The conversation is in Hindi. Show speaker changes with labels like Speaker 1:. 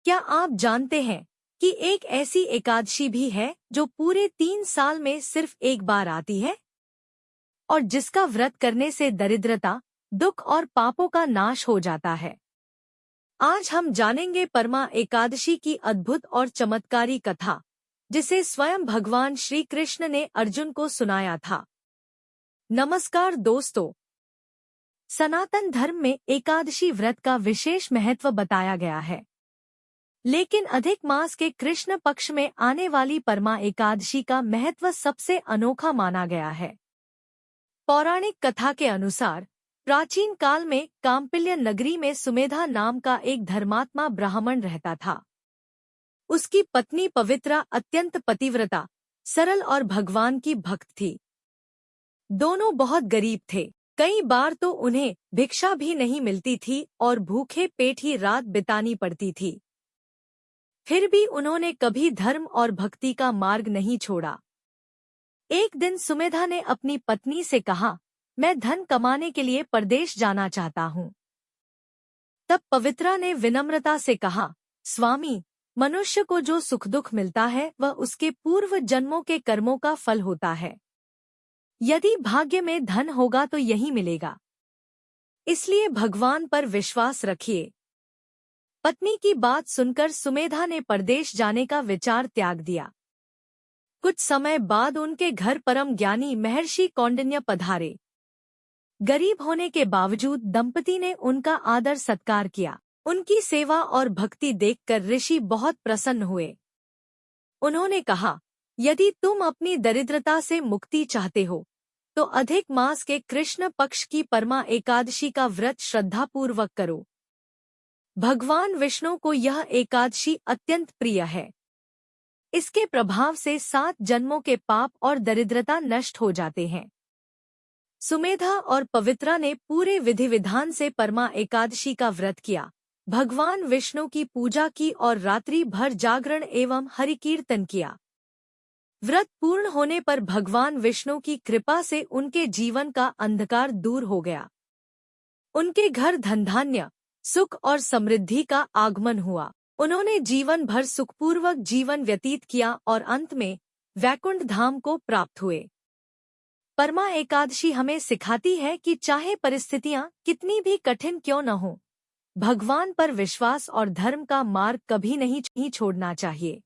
Speaker 1: क्या आप जानते हैं कि एक ऐसी एकादशी भी है जो पूरे 3 साल में सिर्फ एक बार आती है और जिसका व्रत करने से दरिद्रता, दुख और पापों का नाश हो जाता है। आज हम जानेंगे परमा एकादशी की अद्भुत और चमत्कारी कथा, जिसे स्वयं भगवान श्री कृष्ण ने अर्जुन को सुनाया था। नमस्कार दोस्तों, सनातन धर्म में एकादशी व्रत का विशेष महत्व बताया गया है। लेकिन अधिक मास के कृष्ण पक्ष में आने वाली परमा एकादशी का महत्व सबसे अनोखा माना गया है। पौराणिक कथा के अनुसार प्राचीन काल में काम्पिल्य नगरी में सुमेधा नाम का एक धर्मात्मा ब्राह्मण रहता था। उसकी पत्नी पवित्रा अत्यंत पतिव्रता, सरल और भगवान की भक्त थी। दोनों बहुत गरीब थे। कई बार तो उन्हें भिक्षा भी नहीं मिलती थी और भूखे पेट ही रात बितानी पड़ती थी। फिर भी उन्होंने कभी धर्म और भक्ति का मार्ग नहीं छोड़ा। एक दिन सुमेधा ने अपनी पत्नी से कहा, मैं धन कमाने के लिए परदेश जाना चाहता हूँ। तब पवित्रा ने विनम्रता से कहा, स्वामी, मनुष्य को जो सुख दुख मिलता है वह उसके पूर्व जन्मों के कर्मों का फल होता है। यदि भाग्य में धन होगा तो यही मिलेगा, इसलिए भगवान पर विश्वास रखिए। पत्नी की बात सुनकर सुमेधा ने परदेश जाने का विचार त्याग दिया। कुछ समय बाद उनके घर परम ज्ञानी महर्षि कौंडिन्य पधारे। गरीब होने के बावजूद दंपति ने उनका आदर सत्कार किया। उनकी सेवा और भक्ति देखकर ऋषि बहुत प्रसन्न हुए। उन्होंने कहा, यदि तुम अपनी दरिद्रता से मुक्ति चाहते हो तो अधिक मास के कृष्ण पक्ष की परमा एकादशी का व्रत श्रद्धापूर्वक करो। भगवान विष्णु को यह एकादशी अत्यंत प्रिय है। इसके प्रभाव से 7 जन्मों के पाप और दरिद्रता नष्ट हो जाते हैं। सुमेधा और पवित्रा ने पूरे विधि विधान से परमा एकादशी का व्रत किया, भगवान विष्णु की पूजा की और रात्रि भर जागरण एवं हरि कीर्तन किया। व्रत पूर्ण होने पर भगवान विष्णु की कृपा से उनके जीवन का अंधकार दूर हो गया। उनके घर धनधान्य, सुख और समृद्धि का आगमन हुआ। उन्होंने जीवन भर सुखपूर्वक जीवन व्यतीत किया और अंत में वैकुंठ धाम को प्राप्त हुए। परमा एकादशी हमें सिखाती है कि चाहे परिस्थितियां कितनी भी कठिन क्यों न हो, भगवान पर विश्वास और धर्म का मार्ग कभी नहीं छोड़ना चाहिए।